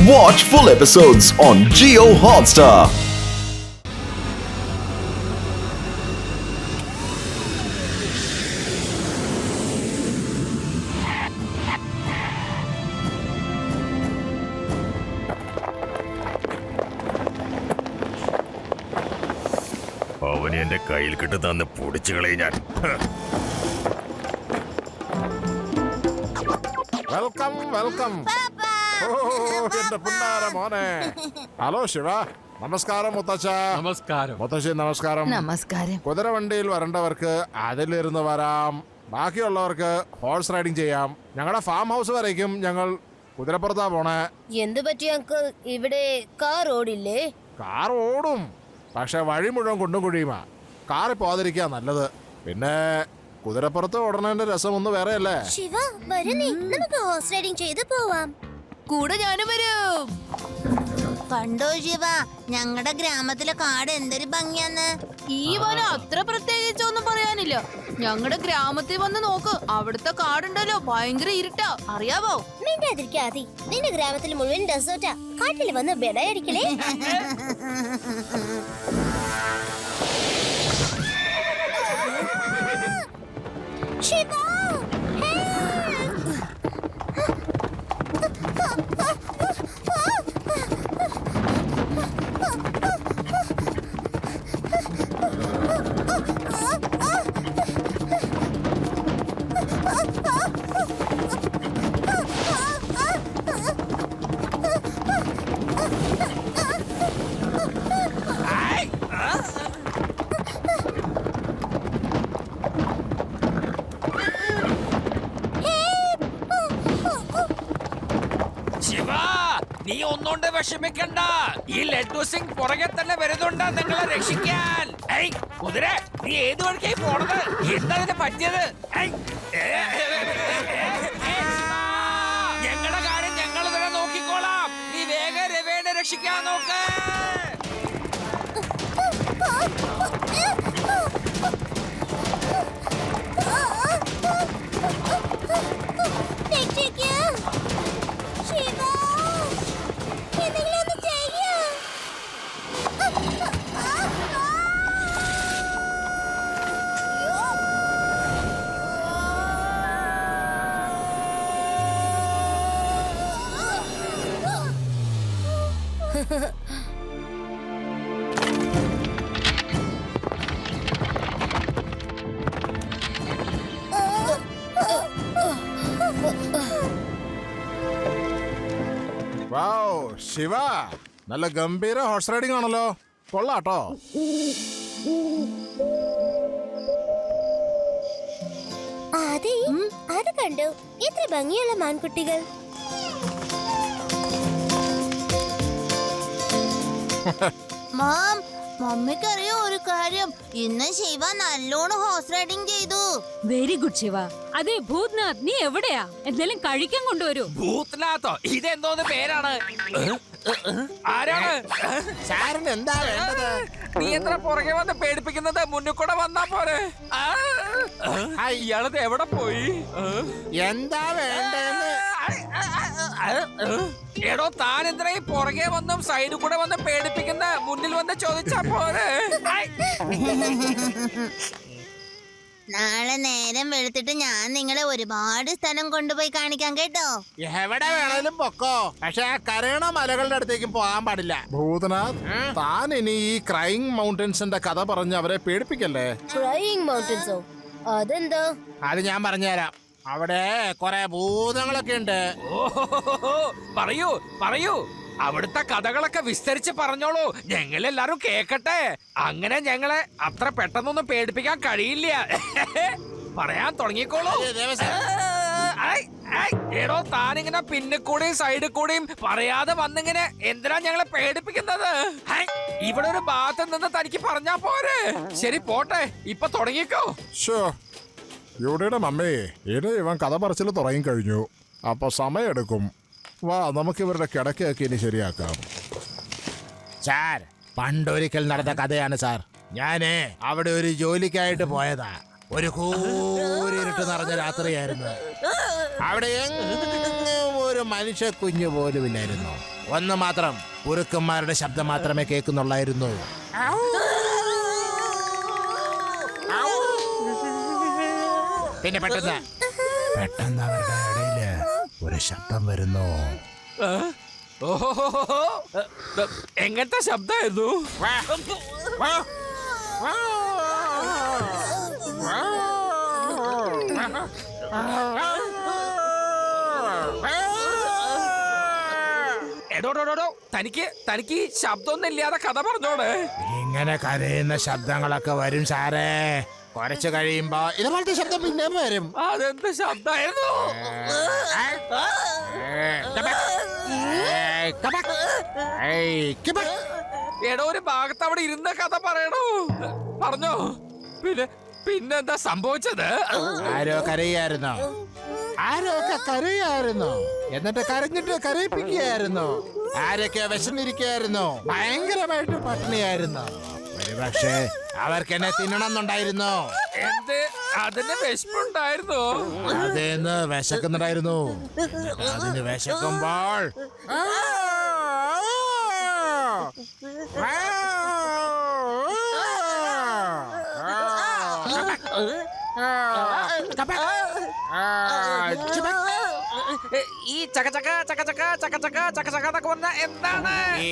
Watch full episodes on Jio Hotstar. അവനെ എന്റെ കയ്യിൽ കിട്ടുന്ന പൊടിച്ചു കളയും ഞാൻ. Welcome welcome. എന്റെ പുന്നാര മോനെ. ഹലോ ശിവ. നമസ്കാരം മുത്തച്ഛ. നമസ്കാരം. മുത്തശ്ശി നമസ്കാരം. നമസ്കാരം. കുതിരവണ്ടിയിൽ വരേണ്ടവർക്ക് അതിലിരുന്ന് വരാം. ബാക്കിയുള്ളവർക്ക് ഹോഴ്സ് റൈഡിംഗ് ചെയ്യാം. ഞങ്ങളുടെ ഫാം ഹൗസ് വരേക്കും ഞങ്ങൾ കുതിരപ്പുറത്താ പോണേ. എന്ത് പറ്റി അങ്കിൾ? ഇവിടെ കാർ ഓടില്ലേ? കാർ ഓടും, പക്ഷെ വഴി മുഴുവൻ കുണ്ടും കുഴിയുമാ. കാറിൽ പോകാതിരിക്കാ നല്ലത്. പിന്നെ കുതിരപ്പുറത്ത് ഓടണേന്റെ രസം ഒന്ന് വേറെ അല്ലേ. ശിവ വരുന്നേ, നമുക്ക് ഹോഴ്സ് റൈഡിംഗ് ചെയ്ത് പോവാം. കൂടെ ഞാനും വരും. കണ്ടോ ശിവ, ഞങ്ങളുടെ ഗ്രാമത്തിലെ കാട് എന്തൊരു ഭംഗിയാന്ന്. ഈ വനം അത്ര പ്രത്യേകിച്ചൊന്നും പറയാനില്ല. ഞങ്ങളുടെ ഗ്രാമത്തിൽ വന്ന് നോക്ക്, അവിടുത്തെ കാടുണ്ടല്ലോ, ഭയങ്കര ഇരുട്ടാ, അറിയാവോ? മിണ്ടാതിരിക്കാതി. നിന്റെ ഗ്രാമത്തിൽ മുഴുവൻ ഡെസേർട്ടാ. കാട്ടിൽ വന്ന് ബെടയടിക്കലേ. ശിവ നീ ഒന്നുകൊണ്ട് വിഷമിക്കണ്ട. ഈ ലഡ്ഡു സിംഗ് പുറകെ തന്നെ വരുന്നുണ്ട് നിങ്ങളെ രക്ഷിക്കാൻ. കുതിര, നീ ഏത് വഴിക്കായി പോണത്? എന്താ ഇതിന് പറ്റിയത്? ഞങ്ങളുടെ കാര്യം ഞങ്ങൾ തന്നെ നോക്കിക്കോളാം. നീ വേഗം രവേനെ രക്ഷിക്കാൻ നോക്ക്. ശിവ, നല്ല ഗംഭീര ഹോഴ്സ് റൈഡിംഗ് ആണല്ലോ. കൊള്ളാട്ടോ. അതെ, അത് കണ്ടു. എത്ര ഭംഗിയുള്ള മാൻകുട്ടികൾ. മാം, മമ്മിക്കറിയോ ഒരു കാര്യം? ഇന്ന് ശിവ നല്ലോണം ഹോഴ്സ് റൈഡിംഗ് ചെയ്തു. Very good Shiva. അതെ ഭൂത്നാഥ്, നീ എവിടെയാ? എന്തെങ്കിലും കഴിക്കാൻ കൊണ്ടുവരൂ. ഭൂത്നാഥോ? ഇതെന്തോന്ന് പേരാണ്? ആരാണ്? സാറിന് എന്താ വേണ്ടത്? നീ എത്ര പുറകെ വന്ന് പേടിപ്പിക്കുന്നത്? മുന്നിൽ കൂടെ വന്നാ പോരെ. ഇയാളത് എവിടെ പോയി? എന്താ വേണ്ടെന്ന്? എടോ, താൻ എന്തിനാ ഈ പുറകെ വന്നും സൈഡിൽ കൂടെ വന്ന് പേടിപ്പിക്കുന്ന? മുന്നിൽ വന്ന് ചോദിച്ചാ പോരെ. നാളെ നേരം വെളുത്തിട്ട് ഞാൻ നിങ്ങളെ ഒരുപാട് സ്ഥലം കൊണ്ടുപോയി കാണിക്കാം കേട്ടോ. എവിടെ വേണേലും പൊക്കോ, പക്ഷെ ആ കരയണ മലകളുടെ അടുത്തേക്കും പോകാൻ പാടില്ല. ഭൂതനാഥ്, താൻ ഇനി ഈ ക്രൈങ് മൗണ്ടൻസിന്റെ കഥ പറഞ്ഞ് അവരെ പേടിപ്പിക്കല്ലേ. ക്രൈയിങ് മൗണ്ടൻസോ? അതെന്താ? അത് ഞാൻ പറഞ്ഞുതരാം. അവിടെ കൊറേ ഭൂതങ്ങളൊക്കെ ഉണ്ട്. ഓഹോ, പറയൂ പറയൂ. അവിടുത്തെ കഥകളൊക്കെ വിസ്തരിച്ച് പറഞ്ഞോളൂ, ഞങ്ങളെല്ലാരും കേക്കട്ടെ. അങ്ങനെ ഞങ്ങളെ അത്ര പെട്ടെന്നൊന്നും പേടിപ്പിക്കാൻ കഴിയില്ല. പറയാൻ തുടങ്ങിക്കോളൂ. എടോ, താനിങ്ങനെ പിന്നിൽ കൂടെയും സൈഡിൽ കൂടെയും പറയാതെ വന്നിങ്ങനെ എന്തിനാ ഞങ്ങളെ പേടിപ്പിക്കുന്നത്? ഇവിടെ ഒരു ഭാഗത്ത് നിന്ന് തനിക്ക് പറഞ്ഞാ പോരെ. ശരി പോട്ടെ, ഇപ്പൊ തുടങ്ങിക്കോ. യുടെ മമ്മേ, ഇവൻ കഥ പറച്ചിൽ തുടങ്ങി കഴിഞ്ഞു. അപ്പൊ സമയെടുക്കും. വാ, നമുക്ക് ഇവരുടെ കിടക്കയൊക്കെ ഇനി ശരിയാക്കാം. സാർ, പണ്ടൊരിക്കൽ നടന്ന കഥയാണ് സാർ. ഞാന് അവിടെ ഒരു ജോലിക്കായിട്ട് പോയതാ. ഒരു കൂരിരുട്ട് നിറഞ്ഞ രാത്രിയായിരുന്നു. അവിടെ എങ്ങും ഒരു മനുഷ്യ കുഞ്ഞു പോലുമില്ലായിരുന്നു. ഒന്ന് മാത്രം, കുറുക്കന്മാരുടെ ശബ്ദം മാത്രമേ കേൾക്കുന്നുള്ളായിരുന്നു. പിന്നെ പെട്ടെന്ന് അവരുടെ ഇടയില് ഒരു ശബ്ദം വരുന്നു. ഓഹോ, എങ്ങനത്തെ ശബ്ദമായിരുന്നു? എടോടോടോ, തനിക്ക് ശബ്ദമൊന്നും ഇല്ലാതെ കഥ പറഞ്ഞോട്. ഇങ്ങനെ കരയുന്ന ശബ്ദങ്ങളൊക്കെ വരും സാറേ. കുറച്ച് കഴിയുമ്പോ ഇതുപോലത്തെ ശബ്ദം പിന്നെ വരും. അതെന്ത് ശബ്ദമായിരുന്നു? എടോ, ഒരു ഭാഗത്ത് അവിടെ ഇരുന്ന കഥ പറയണോ? പറഞ്ഞോ. പിന്നെന്താ സംഭവിച്ചത്? ആരോ കരയായിരുന്നോ? ആരൊക്കെ കരയായിരുന്നു. എന്നിട്ട് കരഞ്ഞിട്ട് കരയിപ്പിക്കുകയായിരുന്നു. ആരൊക്കെ വിശന്നിരിക്കുകയായിരുന്നു. ഭയങ്കരമായിട്ട് പട്ടിണിയായിരുന്നു. ഒരുപക്ഷെ അവർക്ക് എന്നെ തിന്നണമെന്നുണ്ടായിരുന്നു. എന്ത്? അതിന് വിശപ്പുണ്ടായിരുന്നു? അതേന്ന് വിശക്കുന്നുണ്ടായിരുന്നു. അതിന് വിശക്കുമ്പോൾ ഈ ചകചക ചകചക ചകചക ചകചക എന്നൊക്കെ പറഞ്ഞ എന്താണ്? ഈ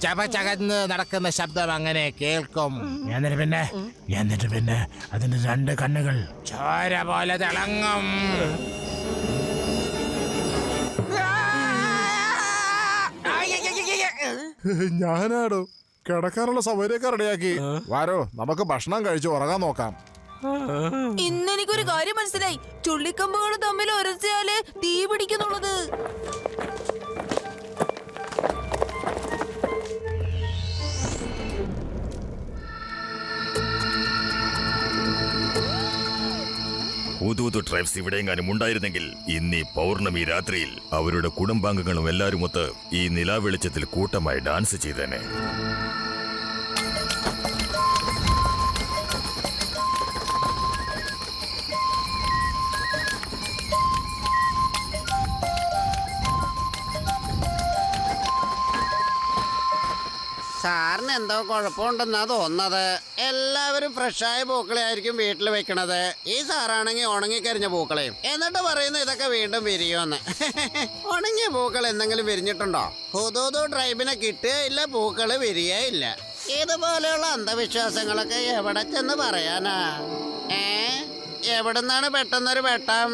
ചപചകന്ന് നടക്കുന്ന ശബ്ദം അങ്ങനെ കേൾക്കും. എന്നിട്ട് പിന്നെ അതിന്റെ 2 കണ്ണുകൾ ചോര പോലെ തിളങ്ങും. ഞാനാടോ കിടക്കാനുള്ള സൗകര്യമൊക്കെ റെഡിയാക്കി. വാരോ, നമുക്ക് ഭക്ഷണം കഴിച്ച് ഉറങ്ങാൻ നോക്കാം. ഇന്നെനിക്കൊരു കാര്യം മനസ്സിലായി. ചുള്ളിക്കമ്പുകൾ തമ്മിൽ ഉരച്ചാല് തീ പിടിക്കുന്നുള്ളത്. ഹുദൂദ് ട്രൈബ്സ് ഇവിടെയെങ്ങാനും ഉണ്ടായിരുന്നെങ്കിൽ ഇന്ന് ഈ പൗർണമി രാത്രിയിൽ അവരുടെ കുടുംബാംഗങ്ങളും എല്ലാവരുമൊത്ത് ഈ നിലാവെളിച്ചത്തിൽ കൂട്ടമായി ഡാൻസ് ചെയ്തേനെ. സാറിന് എന്തോ കുഴപ്പമുണ്ടെന്നാ തോന്നുന്നത്. എല്ലാവരും ഫ്രഷായ പൂക്കളെ ആയിരിക്കും വീട്ടിൽ വെക്കണത്. ഈ സാറാണെങ്കിൽ ഉണങ്ങിക്കരിഞ്ഞ പൂക്കളെയും എന്നിട്ട് പറയുന്നു ഇതൊക്കെ വീണ്ടും വിരിയുമെന്ന്. ഉണങ്ങിയ പൂക്കൾ എന്തെങ്കിലും വിരിഞ്ഞിട്ടുണ്ടോ? ഹുദൂദ് ട്രൈബിനെ കിട്ടുകയില്ല, പൂക്കള് വിരിയയില്ല. ഇതുപോലെയുള്ള അന്ധവിശ്വാസങ്ങളൊക്കെ എവിടെ ചെന്ന് പറയാനാ? എവിടുന്നാണ് പെട്ടെന്നൊരു വെട്ടം?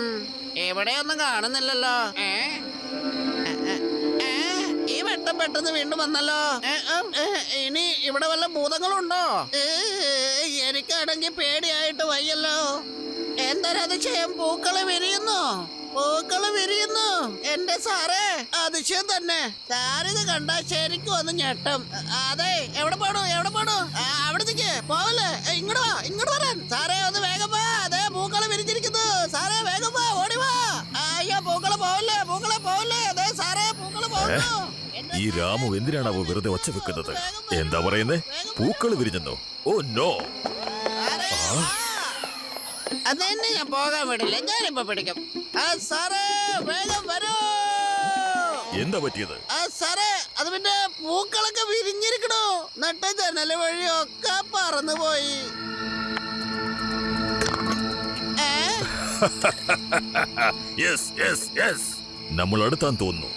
എവിടെയൊന്നും കാണുന്നില്ലല്ലോ. ഈ വെട്ടം പെട്ടെന്ന് വീണ്ടും വന്നല്ലോ. ഇനി ഇവിടെ വല്ല ഭൂതങ്ങളുണ്ടോ? എനിക്കാണെങ്കിൽ പേടിയായിട്ട് വയ്യല്ലോ. എന്തൊരതിശയം, പൂക്കള് വിരിയുന്നു, പൂക്കള് വിരിയുന്നു. എന്റെ സാറേ, അതിശയം തന്നെ. സാറിത് കണ്ടാ ശരിക്കും ഒന്ന് ഞെട്ടും. അതെ, എവിടെ പോണു? അവിടത്തേക്ക് പോവല്ലേ? ഇങ്ങോട്ട് വരാൻ. സാറേ ഒന്ന് വേഗം വാ. അതെ, പൂക്കള് വിരിഞ്ഞിരിക്കുന്നു. സാറേ വേഗം വാ, ഓടി വാ. അയ്യോ, പൂക്കള് പോവല്ലേ. അതെ സാറേ, പൂക്കള് പോകുന്നു. ഈ രാമു എന്തിനാണാവോ വെറുതെ ഒച്ച വെക്കുന്നത്? എന്താ പറയുന്നേ? പൂക്കൾ വിരിഞ്ഞെന്നോ? Oh no. അതെന്നെ ഞാൻ പോകാൻ വിടില്ല. ഞാനിപ്പോ പിടിക്കും. സാറേ വേഗം വരൂ. എന്താ പറ്റിയത്? സാറേ, അത് പിന്നെ പൂക്കളൊക്കെ വിരിഞ്ഞിരിക്കണു. നട്ട ജനല് വഴിയൊക്കെ പറന്നു പോയി. നമ്മൾ അടുത്താൻ തോന്നുന്നു.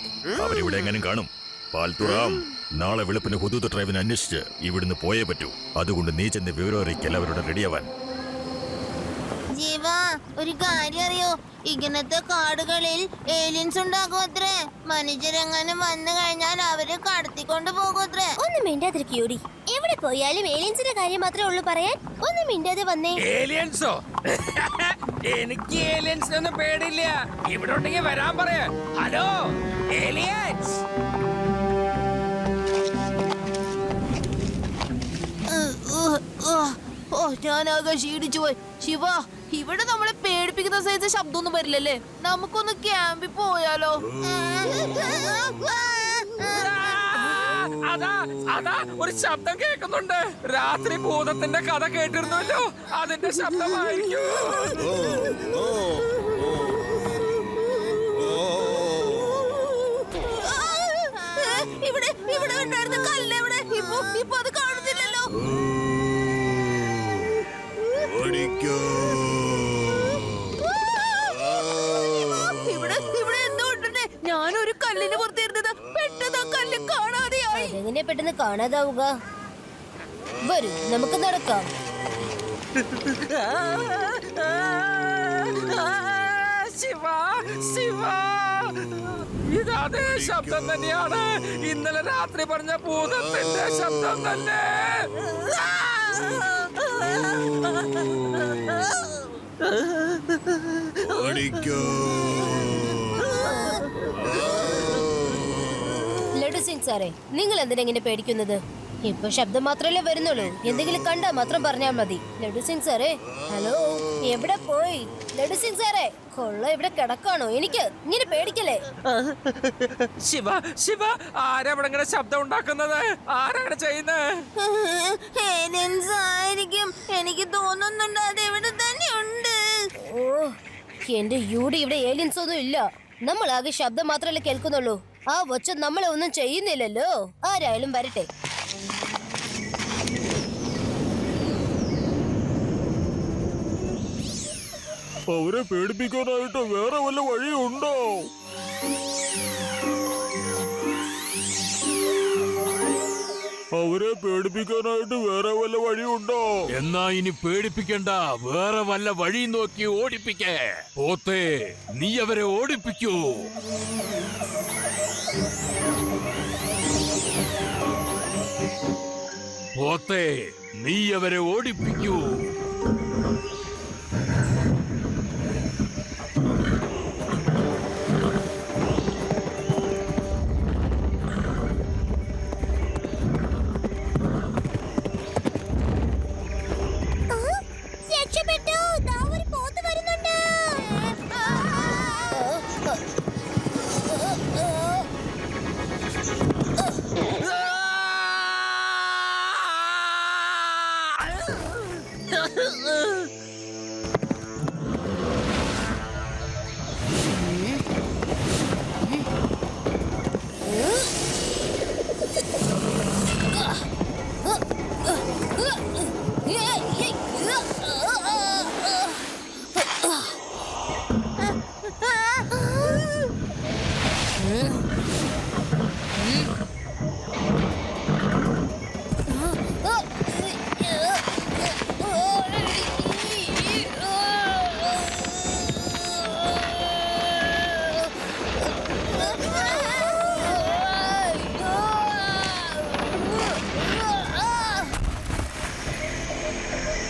അവരിവിടെ എങ്ങനെ കാണും? പാൽത്തുറാം, നാളെ വെളുപ്പിന് ഹുദൂദ് ട്രൈബിനെ അന്വേഷിച്ച് ഇവിടുന്ന് പോയേ പറ്റൂ. അതുകൊണ്ട് നീ ചെന്ന് വിവരം അറിയിക്കൽ അവരോട് റെഡിയാവാൻ. ജീവ, ഒരു കാര്യം അറിയോ? ഇങ്ങനത്തെ കാടുകളിൽ ഏലിയൻസ് ഉണ്ടാകും അത്രേ. മനുഷ്യരെങ്ങനെ വന്നു കഴിഞ്ഞാൽ അവര് കടത്തിക്കൊണ്ട് പോകും അത്രേ. ഒന്നും മിണ്ടാതിരിക്കൂടി. എവിടെ പോയാലും ഏലിയൻസിന്റെ കാര്യം മാത്രമേ ഉള്ളൂ പറയാൻ. ഒന്നും മിണ്ടാതെ വന്നേ. ഏലിയൻസോ? എനിക്ക് ഏലിയൻസിനൊന്നും പേടിയില്ല. ഇവിടെ ഉണ്ടെങ്കിൽ വരാൻ പറയാ. Hello aliens. ഞാനാകെ ക്ഷീണിച്ചു പോയി. ശിവ, ഇവിടെ നമ്മളെ പേടിപ്പിക്കുന്ന സൈസ് ശബ്ദമൊന്നും വരില്ലല്ലേ? നമുക്കൊന്ന് ക്യാമ്പിൽ പോയാലോ? അതാ ഒരു ശബ്ദം കേൾക്കുന്നുണ്ട്. രാത്രി ഭൂതത്തിന്റെ കഥ കേട്ടിരുന്നല്ലോ, അതിന്റെ ശബ്ദമായിരിക്കും. ഇവിടെ ഉണ്ടായിരുന്ന കല്ല് എവിടെ? ഇപ്പൊ അത് കാണുന്നില്ലല്ലോ. ഇവിടെ എന്തോ ഉണ്ടെന്നേ. ഞാനൊരു കല്ലിന് പുറത്തിരുന്നത് പെട്ടെന്ന് ആ കല്ല് കാണാതെയായി. അതെങ്ങനെ പെട്ടെന്ന് കാണാതാവുക? വരൂ നമുക്ക് നടക്കാം. ശിവ ശിവ, ഇതേ ശബ്ദം തന്നെയാണ് ഇന്നലെ രാത്രി പറഞ്ഞ ഭൂതത്തിന്റെ ശബ്ദം തന്നെ. ലഡു സിംഗ് സാറേ, നിങ്ങൾ എന്തിനാ ഇങ്ങനെ പേടിക്കുന്നത്? ഇപ്പൊ ശബ്ദം മാത്രല്ലേ വരുന്നുള്ളൂ. എന്തെങ്കിലും കണ്ടാ മാത്രം പറഞ്ഞാൽ മതി. ലഡു സിംഗ് സാറേ, ഹലോ, എവിടെ പോയി? ലഡു സിംഗ് സാറേ, കൊള്ള ഇവിടെ കിടക്കാണോ? എനിക്ക് ഇങ്ങനെ പേടിക്കല്ലേ. ശിവ ശിവ, ആരവിടെ ഇങ്ങനെ ശബ്ദം ഉണ്ടാക്കുന്നത്? ആരാണ് ചെയ്യുന്നത്? ആയിരിക്കും. എനിക്ക് തോന്നുന്നുണ്ട് അത് ഇവിടെ തന്നെ ഉണ്ട്. ഓ, എന്റെ യൂടി, ഇവിടെ ഏലിയൻസ് ഒന്നും ഇല്ല. നമ്മൾ ആകെ ശബ്ദം മാത്രമല്ലേ കേൾക്കുന്നുള്ളൂ. ആ വച്ച നമ്മളെ ഒന്നും ചെയ്യുന്നില്ലല്ലോ. ആരായാലും വരട്ടെ. അവരെ പേടിപ്പിക്കാനായിട്ട് വേറെ വല്ല വഴിയുണ്ടോ? അവരെ പേടിപ്പിക്കാനായിട്ട് വേറെ വല്ല വഴിയുണ്ടോ? എന്നാ ഇനി പേടിപ്പിക്കണ്ട, വേറെ വല്ല വഴി നോക്കി ഓടിപ്പിക്കേ. പോത്തേ, നീ അവരെ ഓടിപ്പിക്കൂ. പോത്തേ, നീ അവരെ ഓടിപ്പിക്കൂ. രക്ഷപ്പെട്ടു, ദാ ഒരു പോത്ത് വരുന്നുണ്ട്.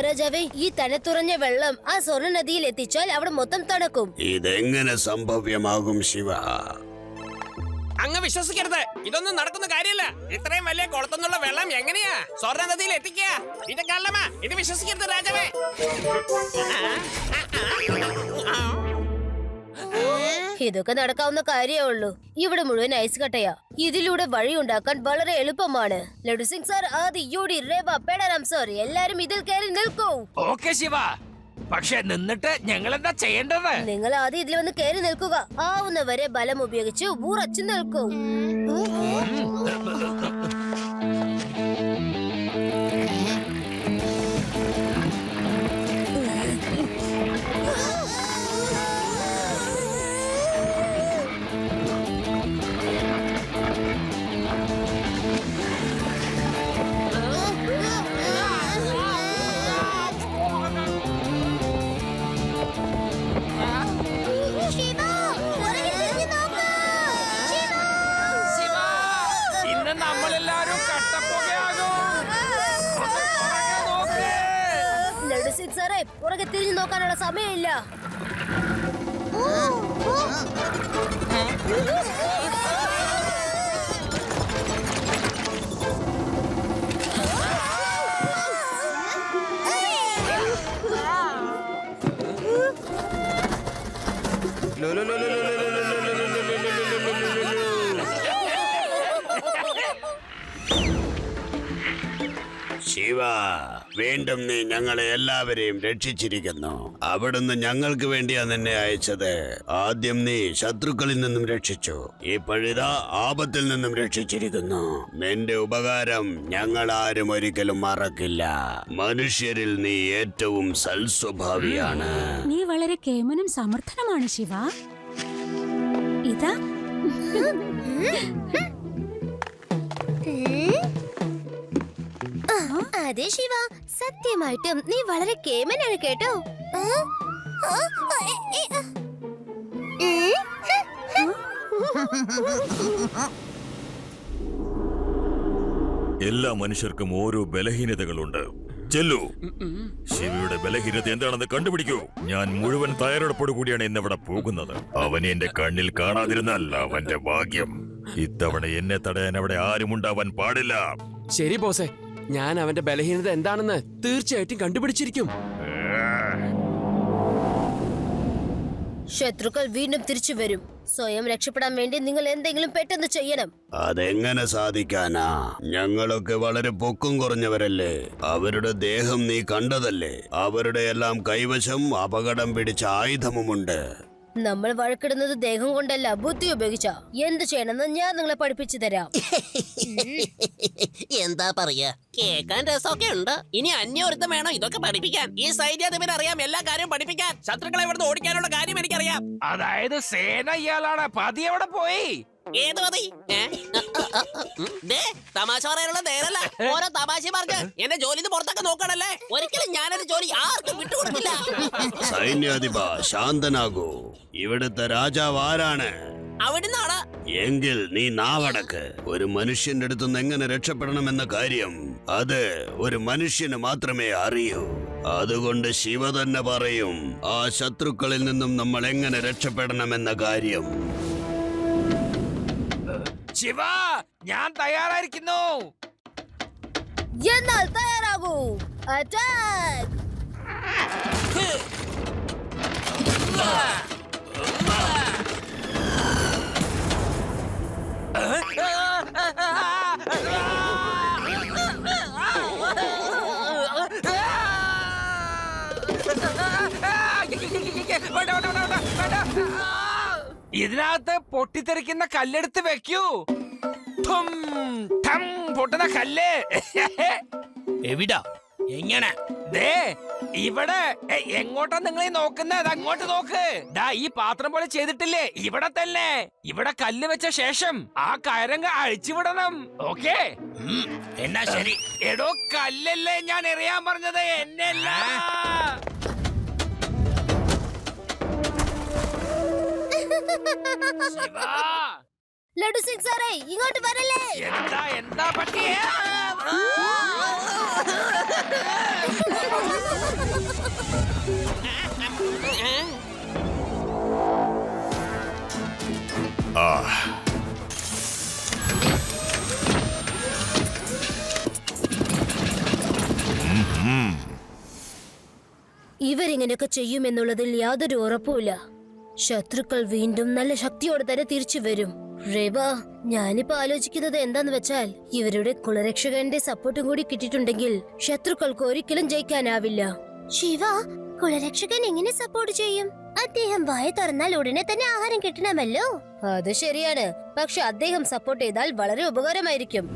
രാജാവേ, ഈ തണുത്തുറഞ്ഞ വെള്ളം ആ സ്വർണ്ണ നദിയിൽ എത്തിച്ചാൽ അവിടെ മൊത്തം തണുക്കും. ഇതെങ്ങനെ സംഭവ്യമാകും ശിവ? അങ്ങ് വിശ്വസിക്കരുത്, ഇതൊന്നും നടക്കുന്ന കാര്യമില്ല. ഇത്രയും വലിയ കുളത്തുനിന്നുള്ള വെള്ളം എങ്ങനെയാ സ്വർണ്ണ നദിയിൽ എത്തിക്കുക? ഇത് കള്ളമാ, ഇത് വിശ്വസിക്കരുത് രാജാവേ. ഇതൊക്കെ നടക്കാവുന്ന കാര്യമേ ഉള്ളൂ. ഇവിടെ മുഴുവൻ ഐസ് കട്ടയാ. ഇതിലൂടെ വഴി ഉണ്ടാക്കാൻ വളരെ എളുപ്പമാണ്. ലഡു സിംഗ് സാർ, ആദി, യൂഡി, രേവ, പേടറാം സാർ, എല്ലാരും ഇതിൽ കയറി നിൽക്കൂ. ഓക്കെ ശിവ, പക്ഷെ നിന്നിട്ട് ഞങ്ങൾ എന്താ ചെയ്യേണ്ടത്? നിങ്ങൾ ആദ്യം ഇതിൽ വന്ന് കയറി നിൽക്കുക. ആവുന്നവരെ ബലം ഉപയോഗിച്ച് ഉറച്ചു നിൽക്കൂ. ശിവ, ഇന്ന് നമ്മളെല്ലാരും കട്ടപ്പുകയാകും. ലഡു സിംഗ് സാറേ, പുറകെ തിരിഞ്ഞു നോക്കാനുള്ള സമയമില്ല. ശിവ, ശിവ, വീണ്ടും നീ ഞങ്ങളെ എല്ലാവരെയും രക്ഷിച്ചിരിക്കുന്നു. അവിടുന്ന് ഞങ്ങൾക്ക് വേണ്ടിയാ നിന്നെ അയച്ചത്. ആദ്യം നീ ശത്രുക്കളിൽ നിന്നും രക്ഷിച്ചു, ഇപ്പോഴിതാ ആപത്തിൽ നിന്നും രക്ഷിച്ചിരിക്കുന്നു. നിന്റെ ഉപകാരം ഞങ്ങൾ ആരും ഒരിക്കലും മറക്കില്ല. മനുഷ്യരിൽ നീ ഏറ്റവും സൽസ്വഭാവിയാണ്. നീ വളരെ കേമനും സമർത്ഥനുമാണ് ശിവ. ഇതാ അതെ ശിവ, സത്യമായിട്ടും നീ വളരെ കേമനാണ് കേട്ടോ. എല്ലാ മനുഷ്യർക്കും ഓരോ ബലഹീനതകളുണ്ട്. ചെല്ലു, ശിവയുടെ ബലഹീനത എന്താണെന്ന് കണ്ടുപിടിക്കൂ. ഞാൻ മുഴുവൻ തയ്യാറെടുപ്പോടു കൂടിയാണ് ഇന്നിവിടെ പോകുന്നത്. അവനെ എന്റെ കണ്ണിൽ കാണാതിരുന്നാൽ അവന്റെ ഭാഗ്യം. ഇത്തവണ എന്നെ തടയാൻ അവിടെ ആരും ഉണ്ടാവാൻ പാടില്ല. ശരി ബോസേ, ഞാൻ അവന്റെ ബലഹീനത എന്താണെന്ന് തീർച്ചയായിട്ടും കണ്ടുപിടിച്ചിരിക്കും. ശത്രുക്കൾ വീണ്ടും തിരിച്ചു വരും. സ്വയം രക്ഷപ്പെടാൻ വേണ്ടി നിങ്ങൾ എന്തെങ്കിലും പെട്ടെന്ന് ചെയ്യണം. അതെങ്ങനെ സാധിക്കാനാ? ഞങ്ങളൊക്കെ വളരെ പൊക്കം കുറഞ്ഞവരല്ലേ. അവരുടെ ദേഹം നീ കണ്ടതല്ലേ. അവരുടെ എല്ലാം കൈവശം അപകടം പിടിച്ച ആയുധമുണ്ട്. നമ്മൾ വഴക്കിടുന്നത് ദേഹം കൊണ്ടല്ല, ബുദ്ധി ഉപയോഗിച്ചാ. എന്ത് ചെയ്യണമെന്ന് ഞാൻ നിങ്ങളെ പഠിപ്പിച്ചു തരാം. എന്താ പറയാ, കേക്കാൻ രസമൊക്കെ ഉണ്ട്. ഇനി അന്യോരുത്തം വേണോ ഇതൊക്കെ പഠിപ്പിക്കാൻ? ഈ സൈന്യാധിപന് അറിയാം എല്ലാ കാര്യവും പഠിപ്പിക്കാൻ. ശത്രുക്കളെ ഇവിടുന്ന് ഓടിക്കാനുള്ള കാര്യം എനിക്കറിയാം. അതായത് സേന ഇയാളാണ്. പതി എവിടെ പോയി? ഏത് മതി? തമാശ പറയാനുള്ള നേരല്ല. ഓരോ തമാശ പറഞ്ഞ് എന്റെ ജോലി പുറത്തൊക്കെ നോക്കണല്ലേ. ഒരിക്കലും ഞാനൊരു ജോലി ആർക്കും വിട്ടുകൊടുക്കില്ല. സൈന്യാധിപ, ശാന്തനാകൂ. ഇവിടുത്തെ രാജാവ് ആരാണ്? അവിടുന്നാണ്. എങ്കിൽ നീ നാവടക്ക്. ഒരു മനുഷ്യന്റെ അടുത്തുനിന്ന് എങ്ങനെ രക്ഷപ്പെടണമെന്ന കാര്യം അത് ഒരു മനുഷ്യന് മാത്രമേ അറിയൂ. അതുകൊണ്ട് ശിവ തന്നെ പറയും ആ ശത്രുക്കളിൽ നിന്നും നമ്മൾ എങ്ങനെ രക്ഷപ്പെടണമെന്ന കാര്യം. ശിവ, ഞാൻ തയ്യാറായിരിക്കുന്നു. എന്നാൽ തയ്യാറാകൂ. അറ്റാക്ക്! ഇതിനകത്ത് പൊട്ടിത്തെറിക്കുന്ന കല്ലെടുത്ത് വെക്കൂ. പൊട്ടുന്ന കല്ല് എവിടാ? എങ്ങനെ? ദേ ഇവിടെ. എങ്ങോട്ടാ നിങ്ങൾ നോക്കുന്നത്? അങ്ങോട്ട് നോക്ക്. ദാ ഈ പാത്രം പോലെ ചെയ്തിട്ടില്ലേ, ഇവിടെ തന്നെ. ഇവിടെ കല്ല് വെച്ച ശേഷം ആ കയറങ്ങ് അഴിച്ചുവിടണം. ഓക്കേ? എന്നാ ശരി. എടോ, കല്ലല്ലേ ഞാൻ എറിയാൻ പറഞ്ഞത്, എന്നല്ല. ലഡു സിംഗ് സാറേ, ഇങ്ങോട്ട് വരല്ലേ? എന്താ പറ്റിയേ? ഇവരിങ്ങനെയൊക്കെ ചെയ്യുമെന്നുള്ളതിൽ യാതൊരു ഉറപ്പുമില്ല. ശത്രുക്കൾ വീണ്ടും നല്ല ശക്തിയോടെ തന്നെ തിരിച്ചു വരും. റേബ, ഞാനിപ്പോ ആലോചിക്കുന്നത് എന്താന്ന് വെച്ചാൽ, ഇവരുടെ കുലരക്ഷകന്റെ സപ്പോർട്ടും കൂടി കിട്ടിയിട്ടുണ്ടെങ്കിൽ ശത്രുക്കൾക്ക് ഒരിക്കലും ജയിക്കാനാവില്ല. ശിവ, കുലരക്ഷകൻ എങ്ങനെ സപ്പോർട്ട് ചെയ്യും? അദ്ദേഹം വായ തുറന്നാൽ ഉടനെ തന്നെ ആഹാരം കിട്ടണമല്ലോ. അത് ശരിയാണ്, പക്ഷെ അദ്ദേഹം സപ്പോർട്ട് ചെയ്താൽ വളരെ ഉപകാരമായിരിക്കും.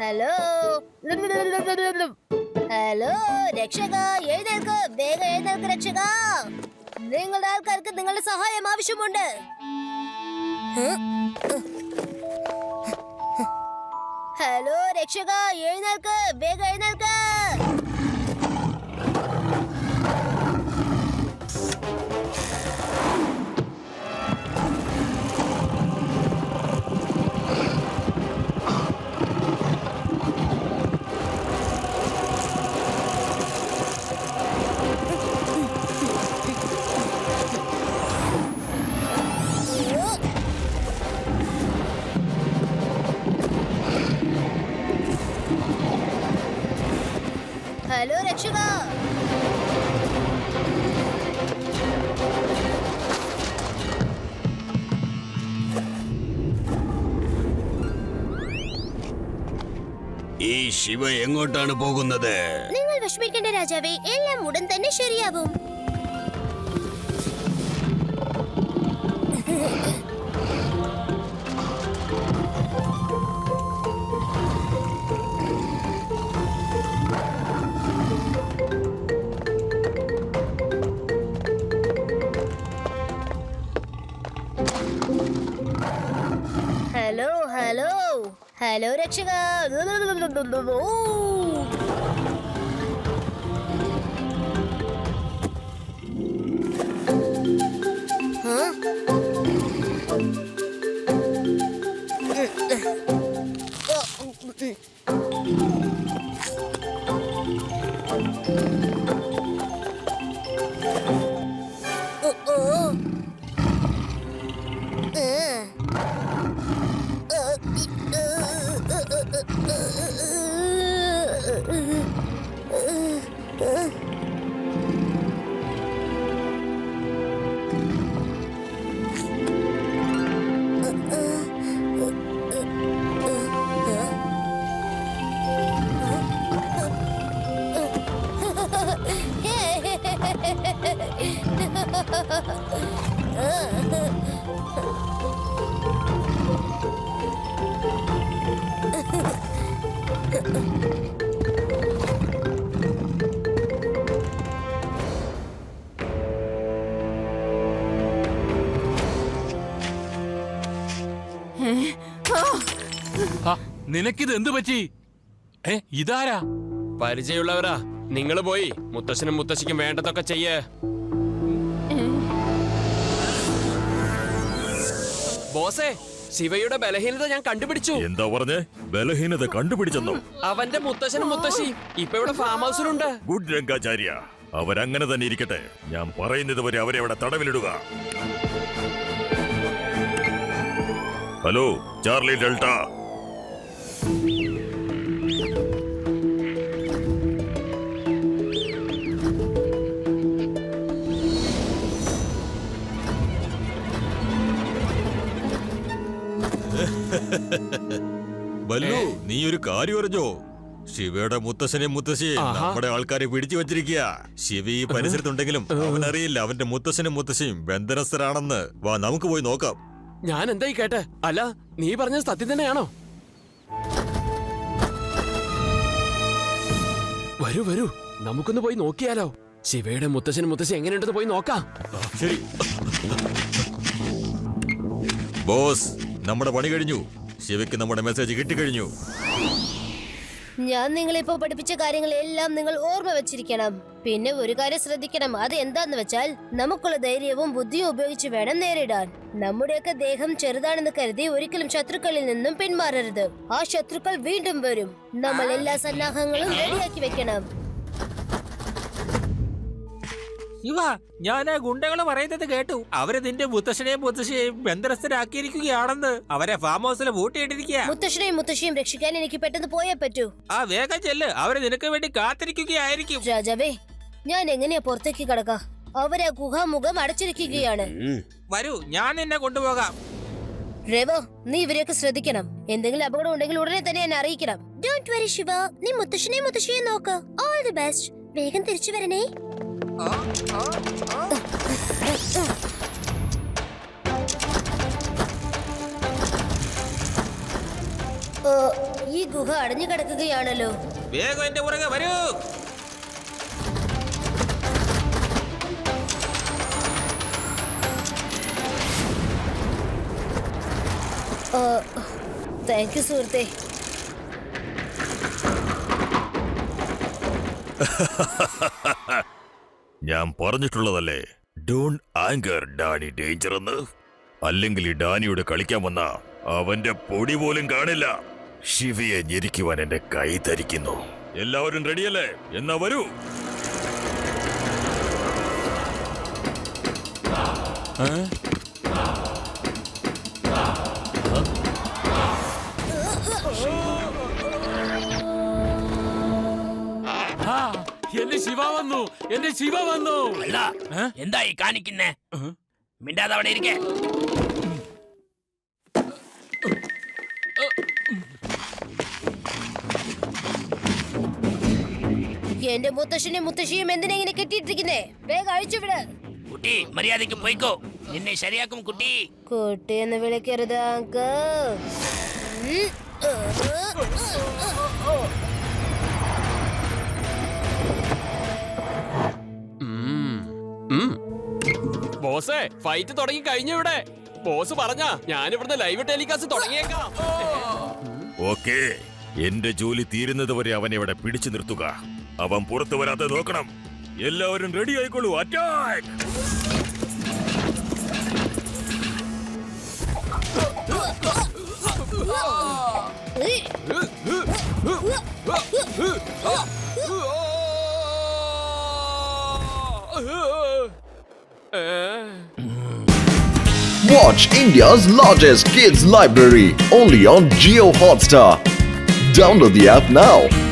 ഹലോ ഹലോ രക്ഷക, എഴുന്നേൽക്ക്, വേഗം എഴുന്നേൽക്ക് രക്ഷക. നിങ്ങളുടെ ആൾക്കാർക്ക് നിങ്ങളുടെ സഹായം ആവശ്യമുണ്ട്. ഹലോ രക്ഷക, എഴുന്നേൽക്ക്, വേഗം എഴുന്നേൽക്ക്. ഹലോ രക്ഷക, ഈ ശിവ എങ്ങോട്ടാണ് പോകുന്നത്? നിങ്ങൾ വിഷമിക്കേണ്ട രാജാവേ, എല്ലാം ഉടൻ തന്നെ ശരിയാവും. ഹലോ ഹലോ ഹലോ രക്ഷക. നിനക്കിത് എന്തു പറ്റി? ഇതാരാ? പരിചയമുള്ളവരാ. നിങ്ങള് പോയി മുത്തശ്ശനും മുത്തശ്ശിക്കും വേണ്ടതൊക്കെ ചെയ്യേ. ബോസേ, ശിവയുടെ ബലഹീനത ഞാൻ കണ്ടുപിടിച്ചു. എന്താ പറഞ്ഞേ? ബലഹീനത കണ്ടുപിടിച്ചെന്നോ? അവന്റെ മുത്തശ്ശനും മുത്തശ്ശി ഇപ്പൊ ഇവിടെ ഫാം ഹൗസിലുണ്ട്. ഗുഡ് രംഗാചാര്യ, അവരങ്ങനെ തന്നെ ഇരിക്കട്ടെ. ഞാൻ പറയുന്നത് വരെ അവരെ അവിടെ തടവിലിടുക. Hello Charlie Delta. ബല്ലു, നീ ഒരു കാര്യം അറിഞ്ഞോ? ശിവയുടെ മുത്തശ്ശനെയും മുത്തശ്ശിയും നമ്മുടെ ആൾക്കാരെ പിടിച്ചു വച്ചിരിക്കുക. ശിവ ഈ പരിസരത്തുണ്ടെങ്കിലും അവനറിയില്ല അവന്റെ മുത്തശ്ശനും മുത്തശ്ശിയും ബന്ധനസ്ഥരാണെന്ന്. വാ, നമുക്ക് പോയി നോക്കാം. ഞാൻ എന്തായി കേട്ടെ? അല്ല, നീ പറഞ്ഞത് സത്യം തന്നെയാണോ? വരൂ വരൂ, നമുക്കൊന്ന് പോയി നോക്കിയാലോ. ശിവയുടെ മുത്തശ്ശനും മുത്തശ്ശി എങ്ങനെയുണ്ടെന്ന് പോയി നോക്കാം. ശരി ബോസ്, നമ്മുടെ പണി കഴിഞ്ഞു. ശിവയ്ക്ക് നമ്മുടെ മെസ്സേജ് കിട്ടിക്കഴിഞ്ഞു. ഞാൻ നിങ്ങളിപ്പോ പഠിപ്പിച്ച കാര്യങ്ങളെല്ലാം നിങ്ങൾ ഓർമ്മ വെച്ചിരിക്കണം. പിന്നെ ഒരു കാര്യം ശ്രദ്ധിക്കണം. അത് എന്താന്ന് വെച്ചാൽ, നമുക്കുള്ള ധൈര്യവും ബുദ്ധിയും ഉപയോഗിച്ച് വേണം നേരിടാൻ. നമ്മുടെയൊക്കെ ദേഹം ചെറുതാണെന്ന് കരുതി ഒരിക്കലും ശത്രുക്കളിൽ നിന്നും പിന്മാറരുത്. ആ ശത്രുക്കൾ വീണ്ടും വരും. നമ്മൾ എല്ലാ സന്നാഹങ്ങളും റെഡിയാക്കി വെക്കണം. ശിവ, ഞാൻ ആ ഗുണ്ടകള് പറയുന്നത് കേട്ടു. അവര് നിന്റെ മുത്തശ്ശനെയും മുത്തശ്ശിയെയും ബന്ധനസ്ഥരാക്കിയിരിക്കുകയാണെന്ന്. അവരെ ഫാം ഹൗസിൽ പൂട്ടിയിട്ടിരിക്കുക. മുത്തശ്ശനെയും മുത്തശ്ശിയും രക്ഷിക്കാൻ എനിക്ക് പെട്ടെന്ന് പോയേ പറ്റൂ. ആ, വേഗം ചെല്ല്. അവര് നിനക്ക് വേണ്ടി കാത്തിരിക്കുകയായിരിക്കും. രാജാവേ, ഞാൻ എങ്ങനെയാ പുറത്തേക്ക് കടക്കാം? അവരാ ഗുഹാമുഖം അടച്ചിരിക്കുകയാണ്. വരൂ, ഞാൻ നിന്നെ കൊണ്ടുപോകാം. രേവോ, നീ ഇവരെയൊക്കെ ശ്രദ്ധിക്കണം. എന്തെങ്കിലും അപകടം ഉണ്ടെങ്കിൽ ഉടനെ തന്നെ എന്നെ അറിയിക്കണം. ഡോണ്ട് വറി ശിവ, നീ മുത്തശ്ശനെയും മുത്തശ്ശിയെയും നോക്ക്. All the best. വേഗം തിരിച്ചു വരണേ. ഈ ഗുഹ അടഞ്ഞു കിടക്കുകയാണല്ലോ. വേഗം എന്റെ പുറകെ വരൂ. താങ്ക് യു സുഹൃത്തേ. ഞാൻ പറഞ്ഞിട്ടുള്ളതല്ലേ, ഡോണ്ട് ആങ്കർ ഡാനി ഡേഞ്ചർ എന്ന്. അല്ലെങ്കിൽ ഈ ഡാനിയോട് കളിക്കാൻ വന്ന അവന്റെ പൊടി പോലും കാണില്ല. ശിവയെ ഞെരിക്കുവാൻ എന്റെ കൈ ധരിക്കുന്നു. എല്ലാവരും റെഡിയല്ലേ? എന്നാ വരൂ. എന്റെ ശിവ വന്നു, എന്റെ ശിവ വന്നു. അല്ല, എന്തായി കാണിക്കുന്നേ? മിണ്ടാതെ അവിടെ ഇരിക്കേ. എന്റെ മുത്തശ്ശനും മുത്തശ്ശിയും എന്തിനാ ഇങ്ങനെ കെട്ടിയിട്ടിരിക്കുന്നേ? വേഗം അഴിച്ചുവിട്. കുട്ടി മര്യാദയ്ക്ക് പോയിക്കോ, നിന്നെ ശരിയാക്കും കുട്ടി. കുട്ടി എന്ന് വിളിക്കരുത് അങ്കിൾ. ബോസേ, ഫൈറ്റ് തുടങ്ങി കഴിഞ്ഞു ഇവിടെ. ബോസ് പറഞ്ഞാ ഞാൻ ഇവിടുന്ന് ലൈവ് ടെലികാസ്റ്റ് തുടങ്ങിയേക്കാം. ഓക്കേ, എന്റെ ജോലി തീരുന്നത് വരെ അവനെ ഇവിടെ പിടിച്ചു നിർത്തുക. അവൻ പുറത്തു വരാതെ നോക്കണം. എല്ലാവരും റെഡി ആയിക്കോളൂ. Attack! Watch India's largest kids library only on Jio Hotstar. Download the app now.